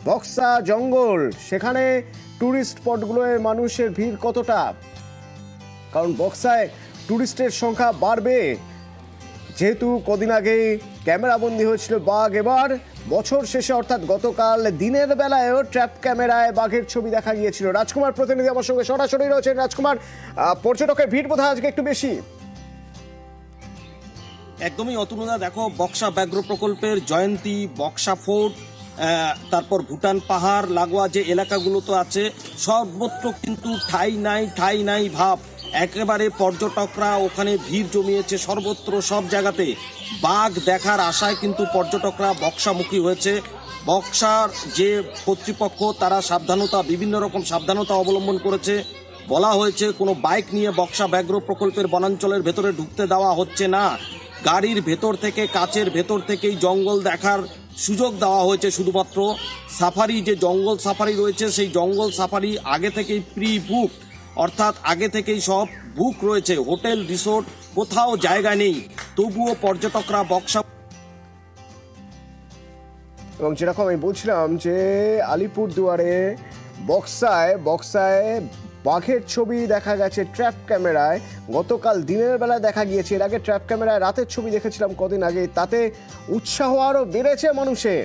বক্সা জঙ্গল, সেখানে টুরিস্ট স্পটগুলোয় মানুষের ভিড় কতটা? কারণ বক্সায় টুরিস্টের সংখ্যা বাড়বে, যেহেতু কদিন আগেই ক্যামেরাবন্দি হয়েছিল বাঘ। এবার বছর শেষে অর্থাৎ গতকাল দিনের বেলায়ও ট্র্যাপ ক্যামেরায় বাঘের ছবি দেখা গিয়েছিল। রাজকুমার প্রতিনিধি আমার সঙ্গে সরাসরি রয়েছেন। রাজকুমার, পর্যটকের ভিড় বোধহয় আজকে একটু বেশি। একদমই অতুলনা, দেখো বক্সা ব্যাঘ্র প্রকল্পের জয়ন্তী, বক্সা ফোর্ট, তারপর ভুটান পাহাড় লাগোয়া যে এলাকাগুলো তো আছে, সর্বত্র কিন্তু ঠাই নাই ভাব। একেবারে পর্যটকরা ওখানে ভিড় জমিয়েছে সর্বত্র, সব জায়গাতে বাঘ দেখার আশায় কিন্তু পর্যটকরা বক্সামুখী হয়েছে। বক্সার যে কর্তৃপক্ষ তারা বিভিন্ন রকম সাবধানতা অবলম্বন করেছে। বলা হয়েছে কোনো বাইক নিয়ে বক্সা ব্যাঘ্র প্রকল্পের বনাঞ্চলের ভেতরে ঢুকতে দেওয়া হচ্ছে না। গাড়ির ভেতর থেকে, কাচের ভেতর থেকেই জঙ্গল দেখার সুযোগ দেওয়া হয়েছে শুধুমাত্র। সাফারি, যে জঙ্গল সাফারি রয়েছে, সেই জঙ্গল সাফারি আগে থেকেই প্রি বুক, অর্থাৎ আগে থেকেই সব বুক রয়েছে। হোটেল, রিসোর্ট কোথাও জায়গা নেই, তবুও পর্যটকরা বক্সা। এবং যেরকম আমি বলছিলাম যে আলিপুরদুয়ারে বক্সায় বাঘের ছবি দেখা গেছে ট্র্যাপ ক্যামেরায়। গতকাল দিনের বেলায় দেখা গিয়েছে, এর আগে ট্র্যাপ ক্যামেরায় রাতের ছবি দেখেছিলাম কদিন আগে। তাতে উৎসাহ আরো বেড়েছে মানুষের।